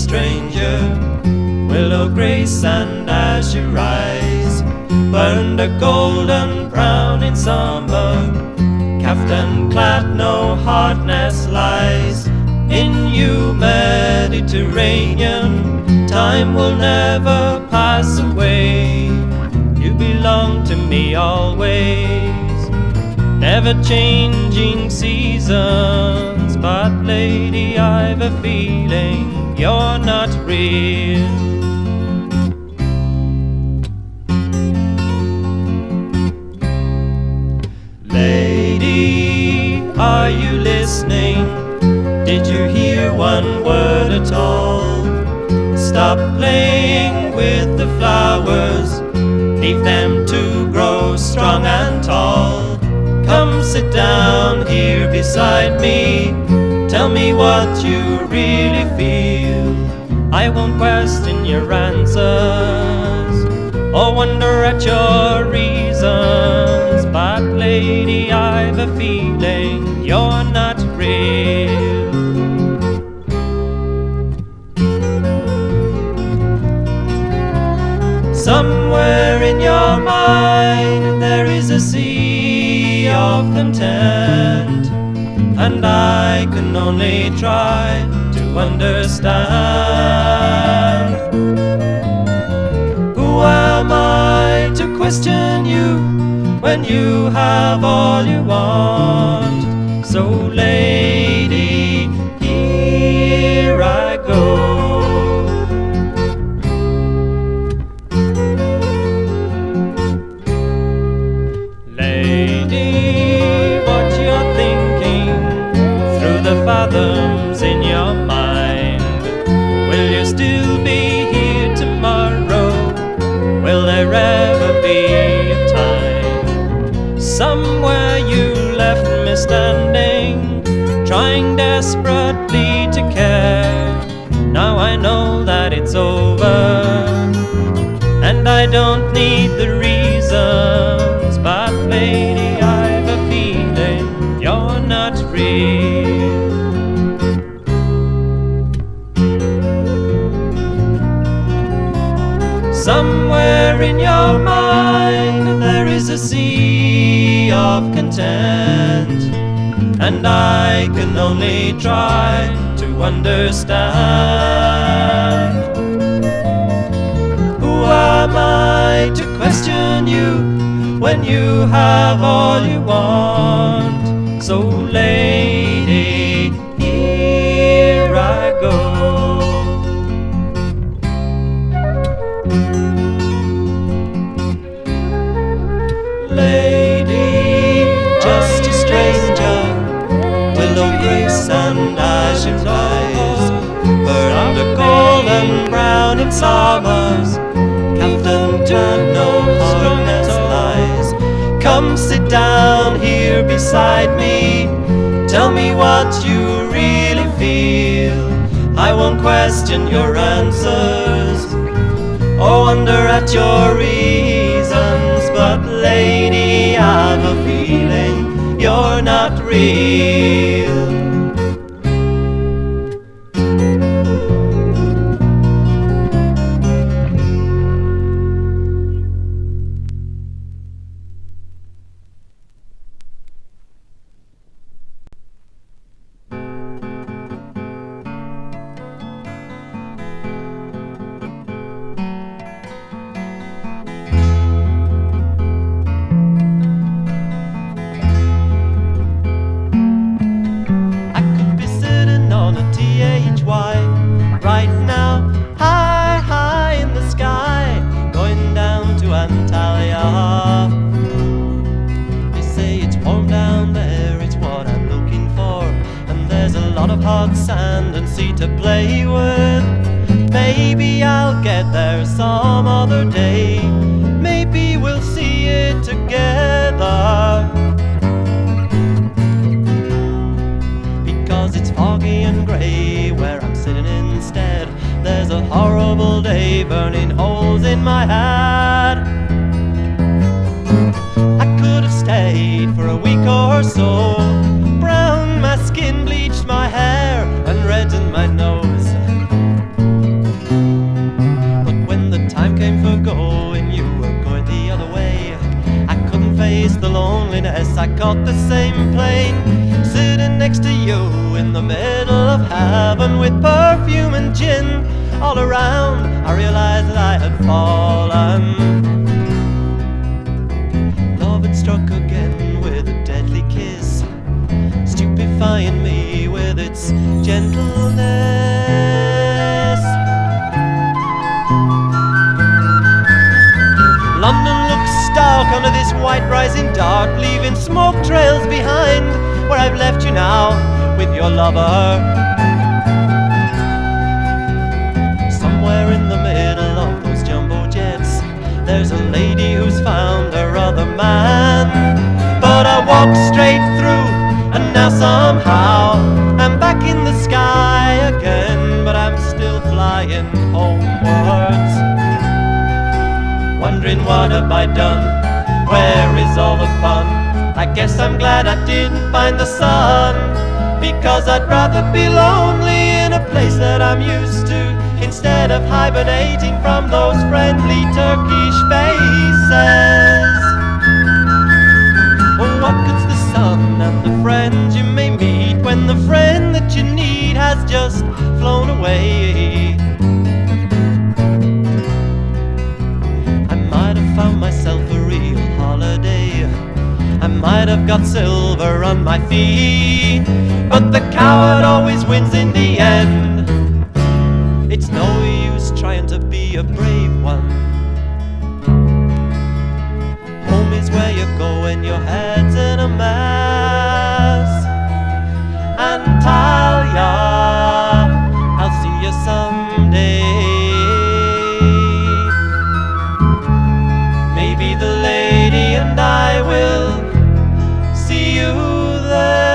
stranger. Willow grace and azure rise burned a golden brown in summer. Kaftan clad, no hardness lies in you, Mediterranean. Time will never pass away. You belong to me always. Never changing seasons, but lady, I've a feeling you're not real. Lady, are you listening? Did you hear one word at all? Stop playing with the flowers, leave them to grow strong and tall. Come sit down here beside me, tell me what you really feel. I won't question your answers or wonder at your reasons, but lady, I've a feeling you're not real. Somewhere in your mind there is a sea of content, and I can only try to understand. Who am I to question you when you have all you want? So lady, here I go. Fathoms in your mind. Will you still be here tomorrow? Will there ever be a time somewhere you left me standing, trying desperately to care? Now I know that it's over, and I don't need the reasons, but lady, I've a feeling you're not real. Somewhere in your mind there is a sea of content, and I can only try to understand. Who am I to question you when you have all you want? So lady, here I go. Lady, just a stranger, willow grace and azure eyes, burned a golden brown in summers, Kaftan turned, no hardness lies. Come sit down here beside me, tell me what you really feel. I won't question your answers or wonder at your reasons, but lady, I've a feeling you're not real. Right now, high, high in the sky, going down to Antalya. They say it's warm down there, it's what I'm looking for, and there's a lot of hot sand and sea to play with. Maybe I'll get there some other day, maybe we'll see it together. Because it's foggy and grey where I'm sitting instead, there's a horrible day burning holes in my head. I could have stayed for a week or so, browned my skin, bleached my hair and reddened my nose. happiness. I caught the same plane, sitting next to you in the middle of heaven, with perfume and gin all around. I realized that I had fallen. Love had struck again with a deadly kiss, stupefying me with its gentleness. London looks stark under this white rising dark, leaving smoke trails behind where I've left you now with your lover. Somewhere in the middle of those jumbo jets, there's a lady who's found her other man. But I walked straight through, and now somehow I'm back in the sky again, but I'm still flying homewards, wondering what have I done, where is all the fun? I guess I'm glad I didn't find the sun, because I'd rather be lonely in a place that I'm used to, instead of hibernating from those friendly Turkish faces. Oh, what good's the sun and the friends you may meet when the friend that you need has just flown away? I might have found myself a real holiday, I might have got silver on my feet, but the coward always wins in the end. It's no use trying to be a brave one. Home is where you go when your head's in a mess. Antalya, I'll see you someday. Maybe the lady and I will see you there.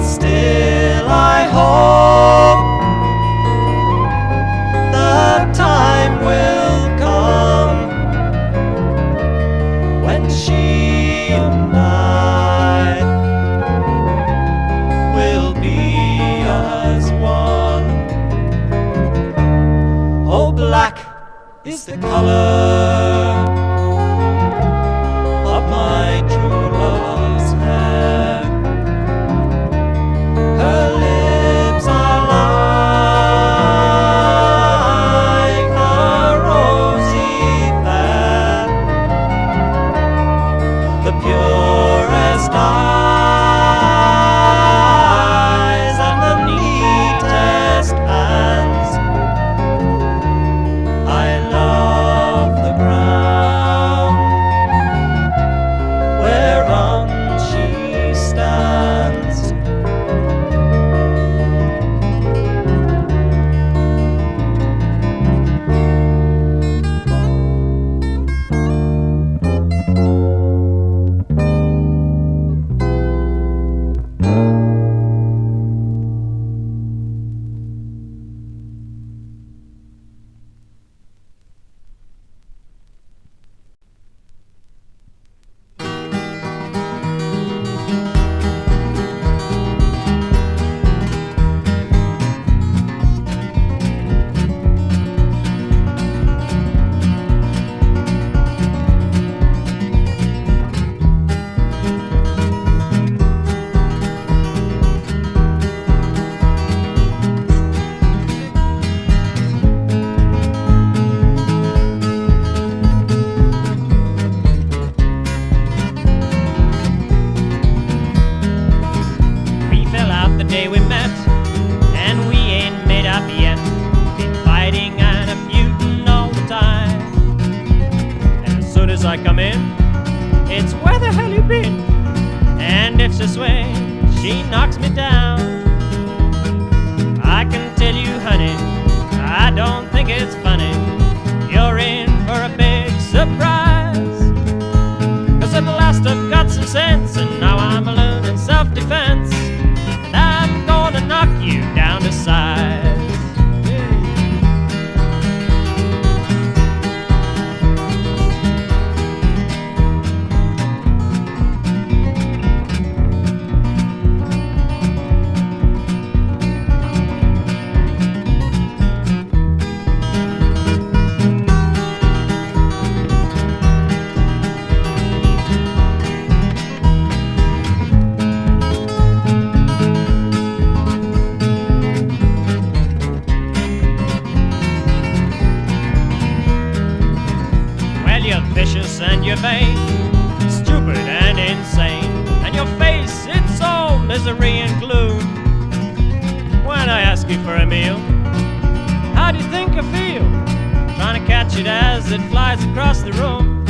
still I hope the time will come when she and I will be as one. Oh, black is the color of my true love's hair. Her lips are like a rosy fair, the purest eyes and the neatest hands. I love the ground whereon she stands. We fell out the day we met, and we ain't made up yet. Been fighting and a feuding all the time. And as soon as I come in, it's where the hell you been? And if she sways, she knocks me down. I can tell you, honey, I don't think it's funny. You're in for a big surprise. 'Cause at last I've got some sense, and now I'm learning self-defense. And I'm gonna knock you down to size. Well, you're vicious and you're vain, stupid and insane, and your face, it's all misery and gloom. When I ask you for a meal, how do you think I feel? Trying to catch it as it flies across the room.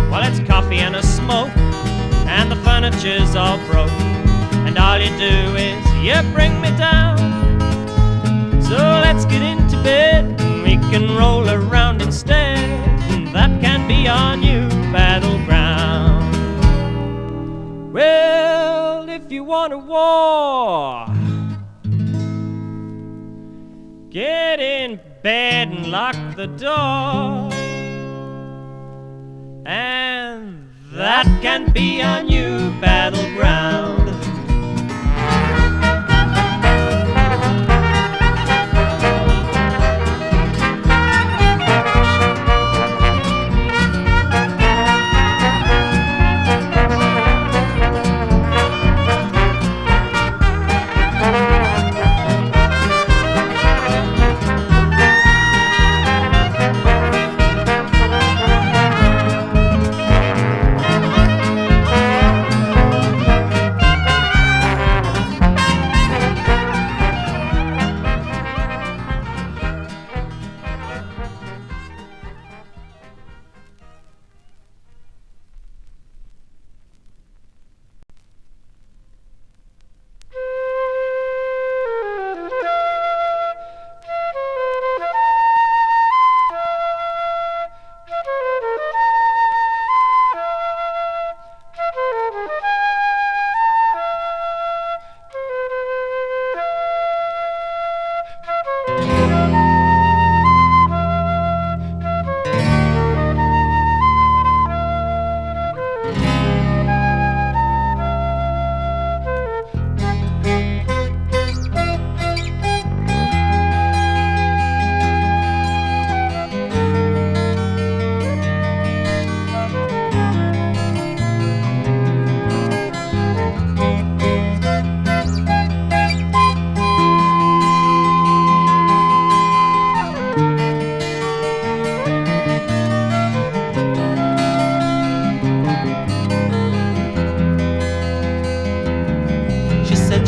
Well, it's coffee and a smoke, and the furniture's all broke, and all you do is you bring me down. So let's get into bed, and we can roll around instead, and that can be our new battleground. Well, if you want a war, get in bed and lock the door, and that can be our new battleground.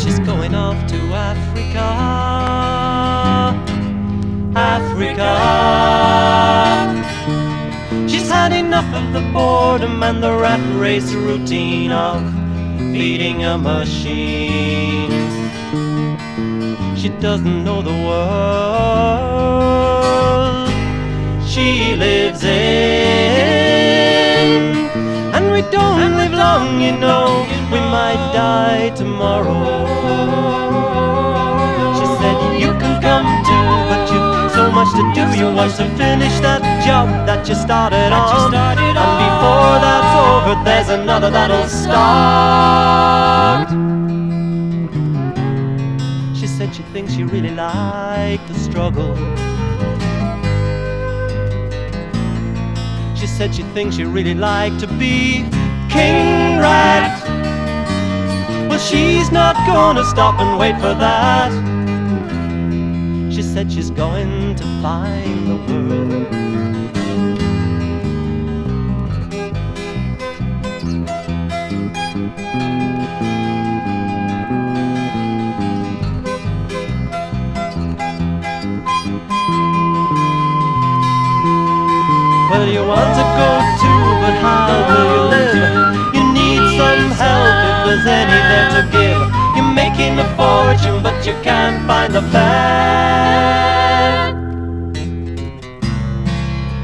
she's going off to Africa. Africa. She's had enough of the boredom and the rat race routine of feeding a machine. She doesn't know the world she lives in. And we don't live long, you know, we might die tomorrow. She said you can come too, but you've so much to do. You want to finish that job that you started on. And before that's over, there's another that'll start. She said she thinks she really liked the struggle. She said she thinks she really liked to be king rat. Well, she's not gonna stop and wait for that. She said she's going to find the world. Well, you want to go too, but how will you live? You need some help if there's any there to give. You're making a fortune, but you can't find the fare.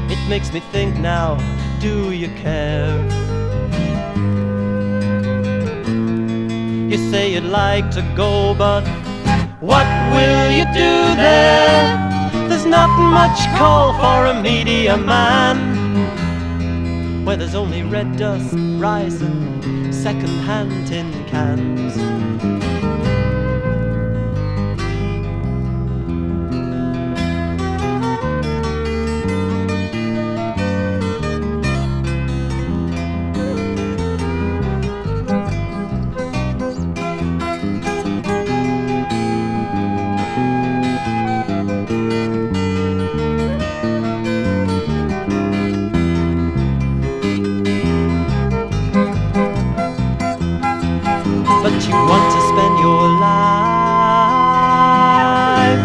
It makes me think now, do you care? You say you'd like to go, but what will you do there? There's not much call for a media man, where there's only red dust, rice and second-hand tin cans. You want to spend your life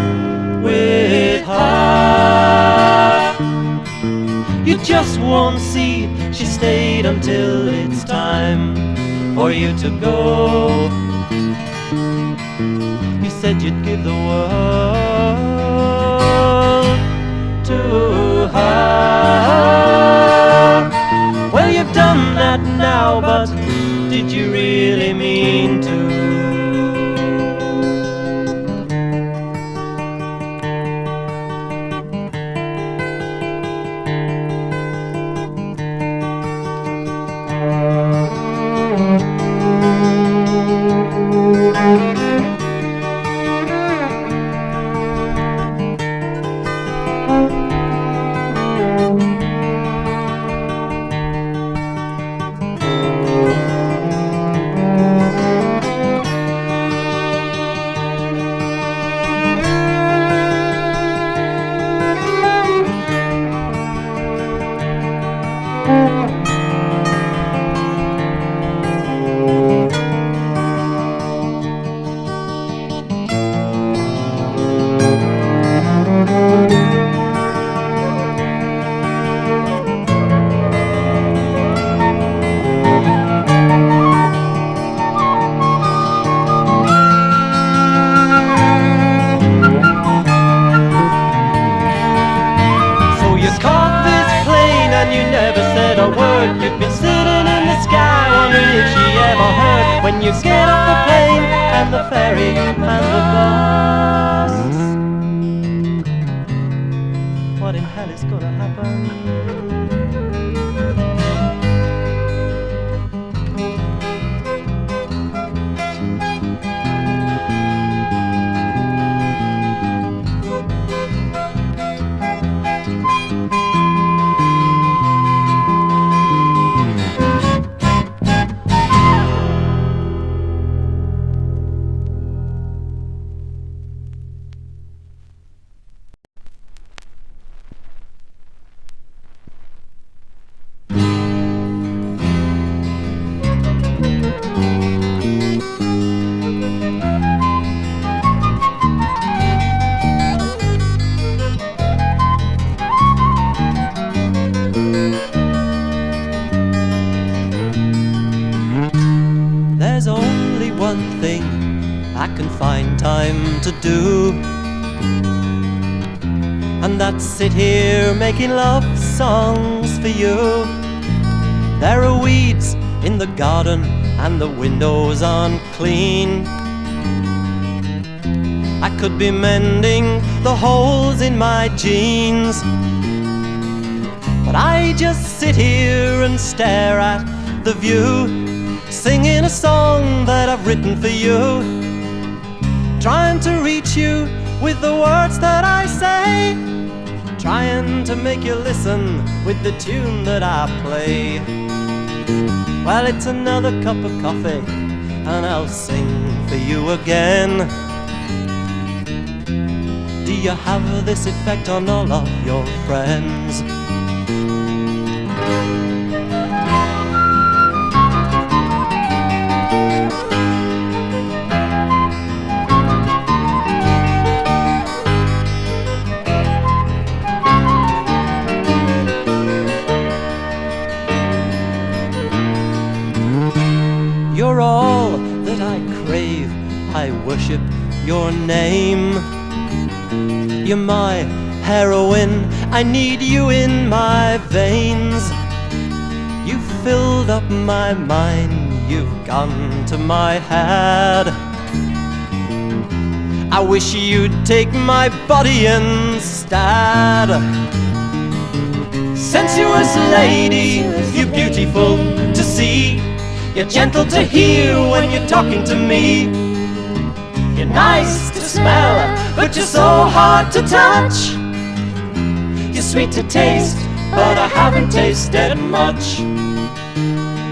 with her. You just won't see she stayed until it's time for you to go. You said you'd give the world to her. Well, you've done that now, but did you really mean to? When you get off the plane and the ferry and the bus, what in hell is gonna happen? I can find time to do, and that's sit here making love songs for you. There are weeds in the garden and the windows aren't clean. I could be mending the holes in my jeans, but I just sit here and stare at the view, singing a song that I've written for you, trying to reach you with the words that I say, trying to make you listen with the tune that I play. Well, it's another cup of coffee and I'll sing for you again. Do you have this effect on all of your friends? You're all that I crave, I worship your name. You're my heroine, I need you in my veins. You've filled up my mind, you've gone to my head. I wish you'd take my body instead. Sensuous lady, you're beautiful to see. You're gentle to hear when you're talking to me. You're nice to smell, but you're so hard to touch. You're sweet to taste, but I haven't tasted much.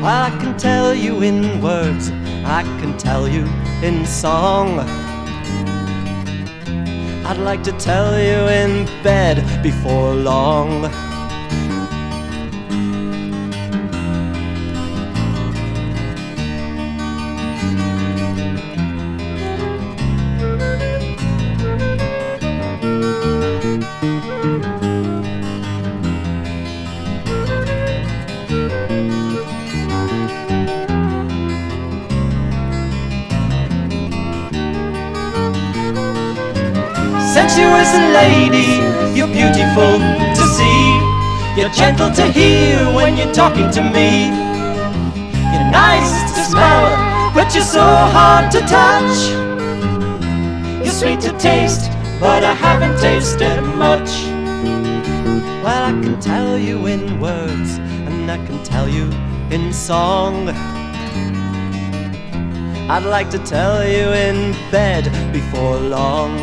Well, I can tell you in words, I can tell you in song. I'd like to tell you in bed before long. Sensuous lady, you're beautiful to see. You're gentle to hear when you're talking to me. You're nice to smell, but you're so hard to touch. You're sweet to taste, but I haven't tasted much. Well, I can tell you in words, and I can tell you in song. I'd like to tell you in bed before long.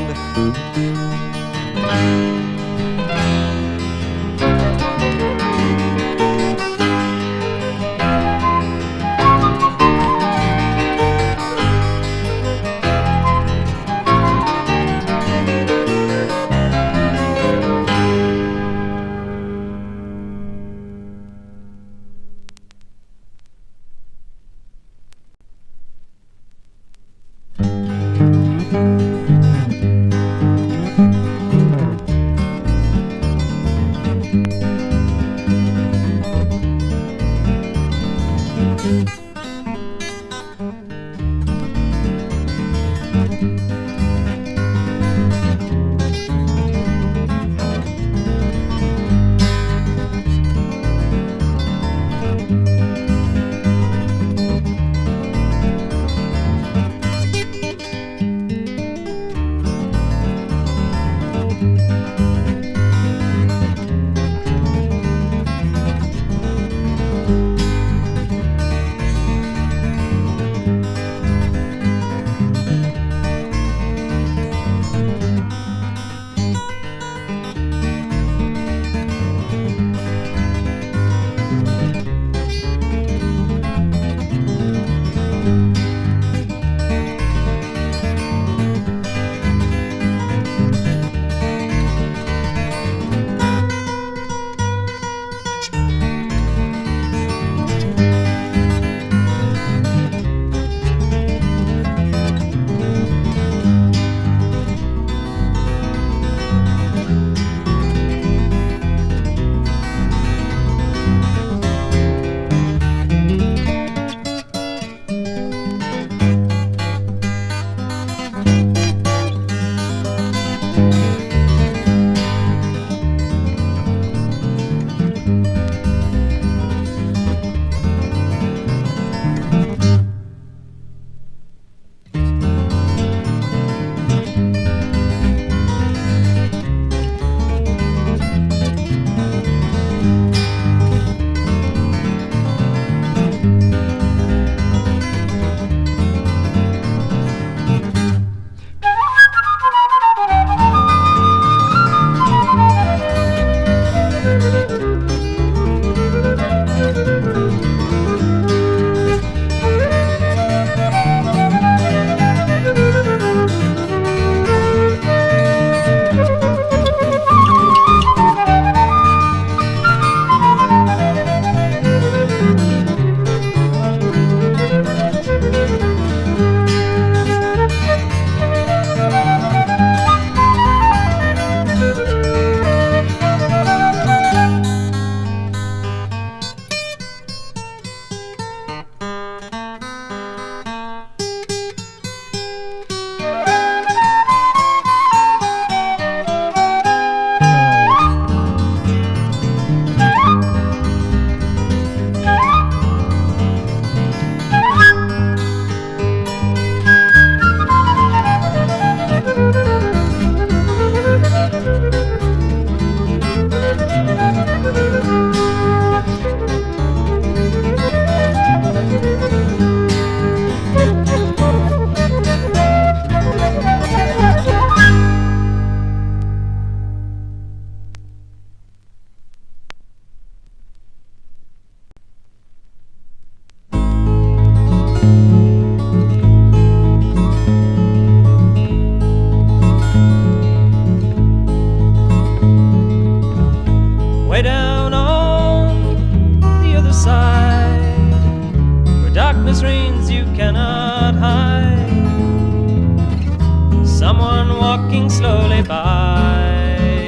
someone walking slowly by.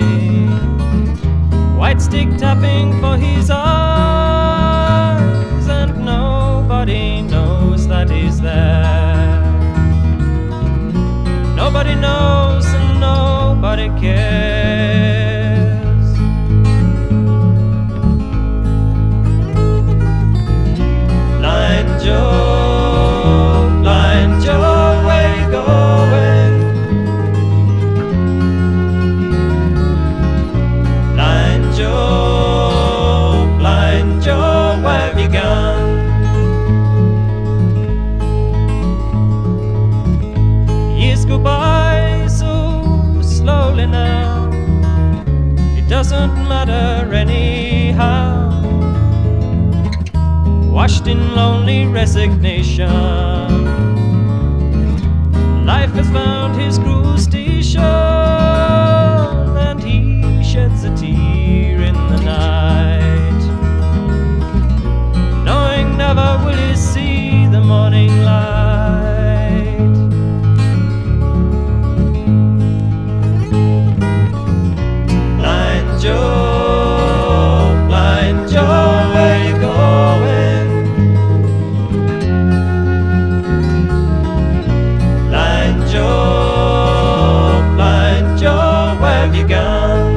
White stick tapping for his eyes, and nobody knows that he's there. Nobody knows and nobody cares. Blind Joe, where you going? Blind Joe, where have you gone? Years go by so slowly now, it doesn't matter anyhow. Washed in lonely resignation, life has found his cruel station, and he sheds a tear in the night, knowing never will he see the morning light. Blind Joe, where you going? Blind Joe, where have you gone?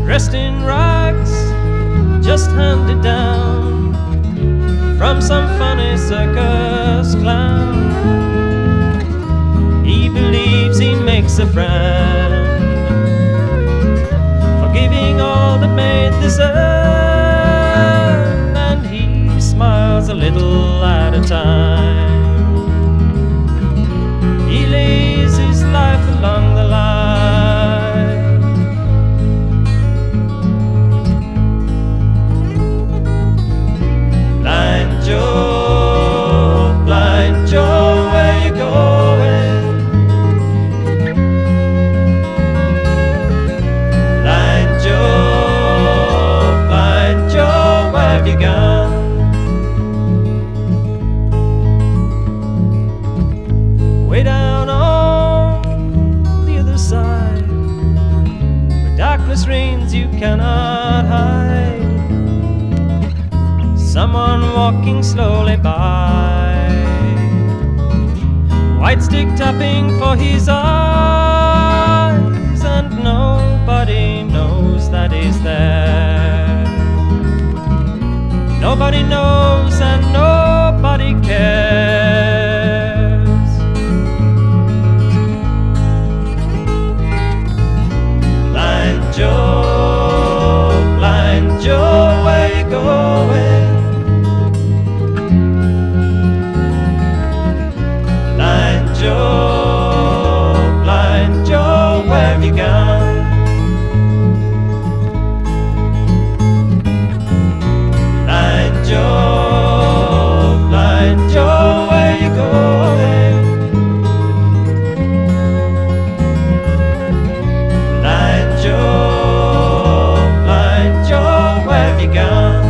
Dressed in rags, just handed down from some funny circus clown. He believes he makes a friend, forgiving all that made this end, and he smiles a little at a time. He lays his life along the line. Blind Joe, where you going? Blind Joe, where have you gone? Way down on the other side, where darkness reigns you cannot hide, someone walking slowly by. White stick tapping for his eyes, and nobody knows that he's there. Nobody knows and nobody cares. Blind Joe, where you going? Blind Joe, where have you gone? Blind Joe, where you going? Blind Joe, where have you gone?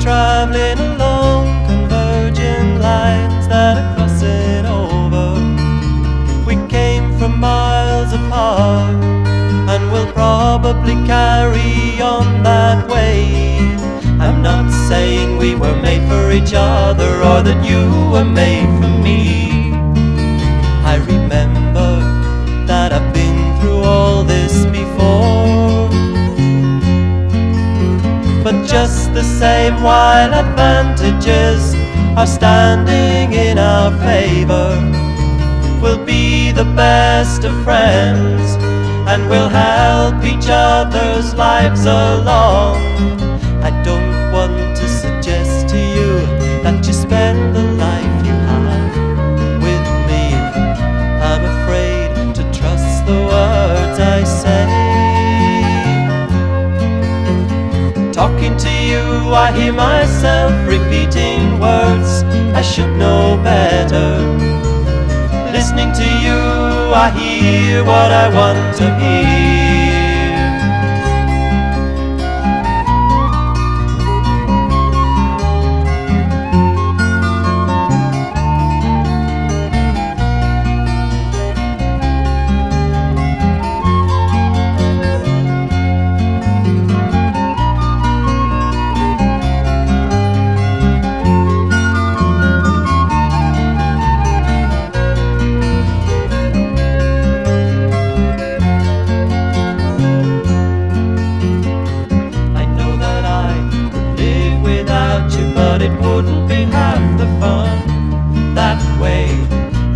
traveling along converging lines that are crossing over. We came from miles apart and will probably carry on that way. I'm not saying we were made for each other or that you were made for me. I remember that I've been through all this before. But just the same, while advantages are standing in our favor, we'll be the best of friends, and we'll help each other's lives along. I don't want to suggest to you that you spend the life you have with me. I'm afraid to trust the words I say. Talking to you, I hear myself repeating words I should know better. Listening to you, I hear what I want to hear. But it wouldn't be half the fun that way.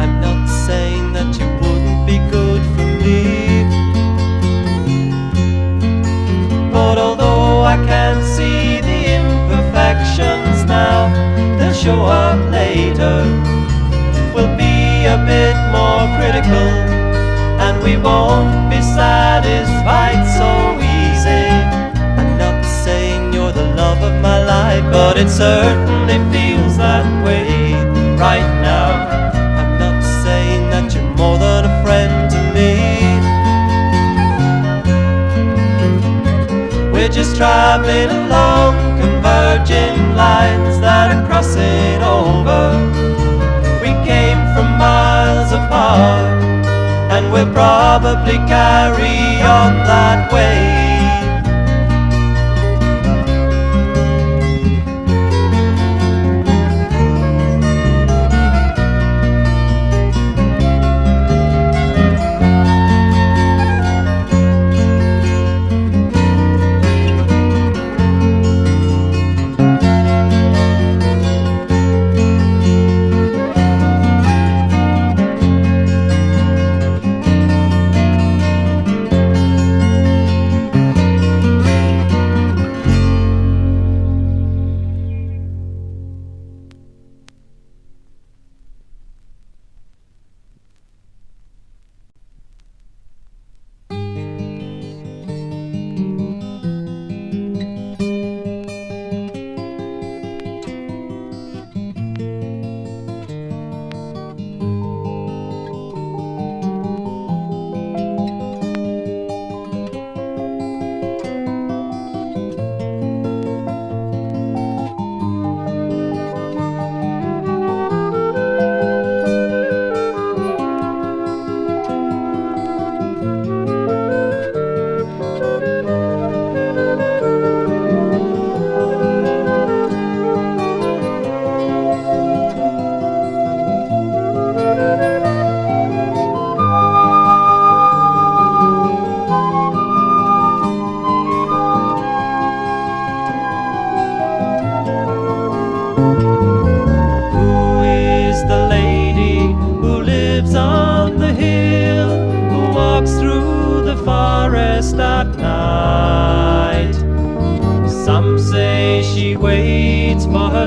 I'm not saying that you wouldn't be good for me, but although I can see the imperfections now, they'll show up later. We'll be a bit more critical, and we won't be satisfied so easy. I'm not saying you're the love of my life, but it certainly feels that way right now. I'm not saying that you're more than a friend to me. We're just traveling along converging lines that are crossing over. We came from miles apart, and we'll probably carry on that way.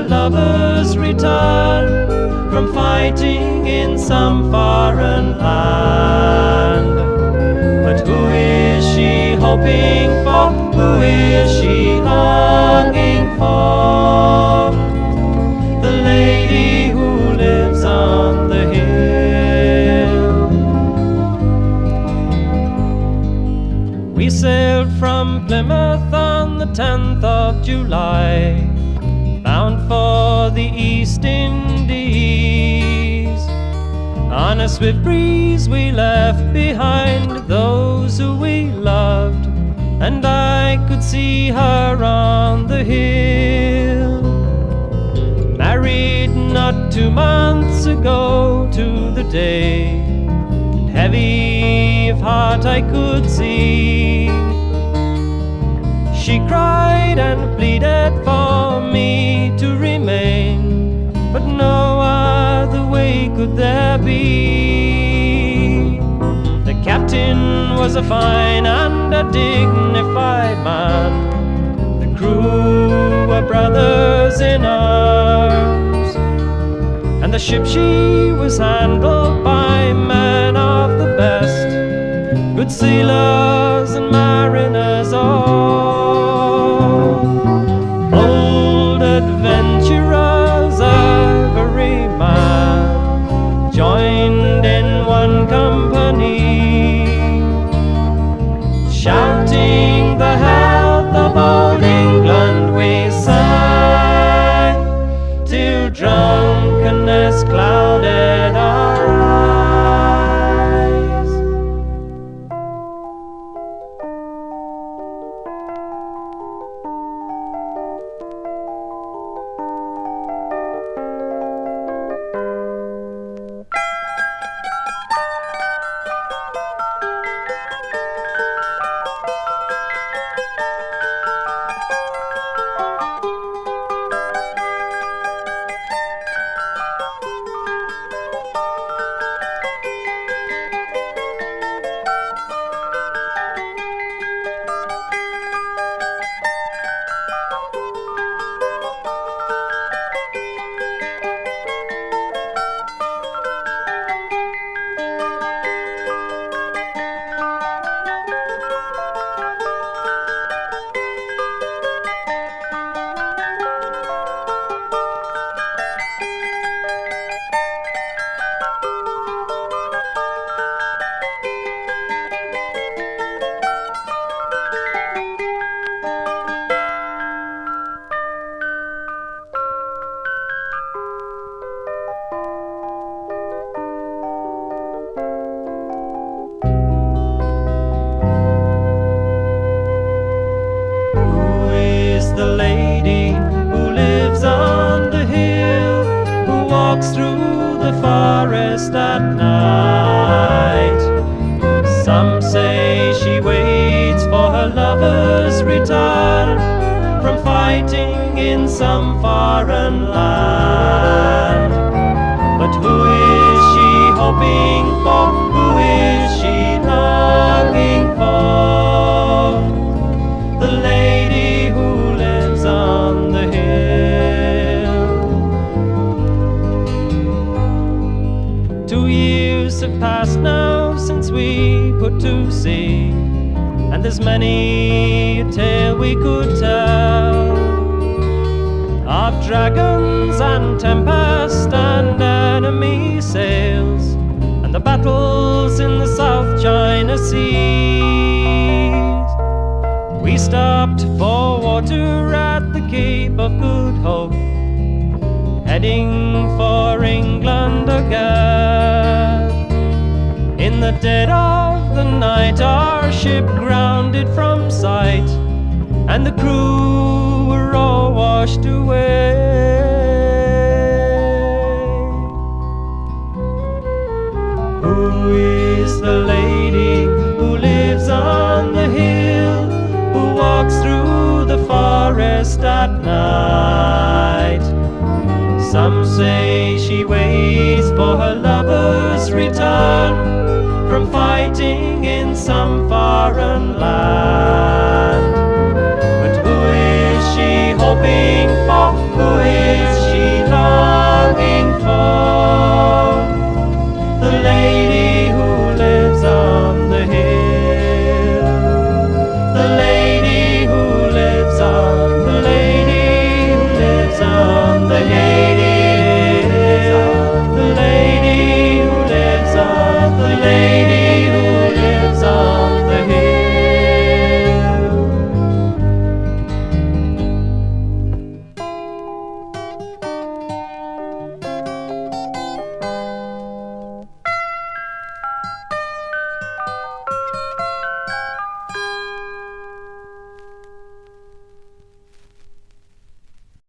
Lover's return from fighting in some foreign land. But who is she hoping for? Who is she longing for? The lady who lives on the hill. We sailed from Plymouth on the 10th of July, bound for the East Indies. On a swift breeze we left behind those who we loved, and I could see her on the hill. Married not 2 months ago to the day, and heavy of heart I could see. She cried and pleaded for me to remain, but no other way could there be. The captain was a fine and a dignified man. The crew were brothers in arms, and the ship she was handled by men of the best, good sailors and mariners all, bold adventurers every man, joined in one company, shouting the health of old England we sang, till drunkenness clouded our eyes. Through the forest at night. Some say she waits for her lover's return from fighting in some foreign land. But who is she hoping for? Who is she longing for? The lady who lives on the hill. 2 years have passed now since we put to sea, and there's many a tale we could tell of dragons and tempest and enemy sails, and the battles in the South China Seas. We stopped for water at the Cape of Good Hope, heading for England again. In the dead of the night our ship grounded from sight, and the crew were all washed away. Who is the lady who lives on the hill, who walks through the forest at night? Some say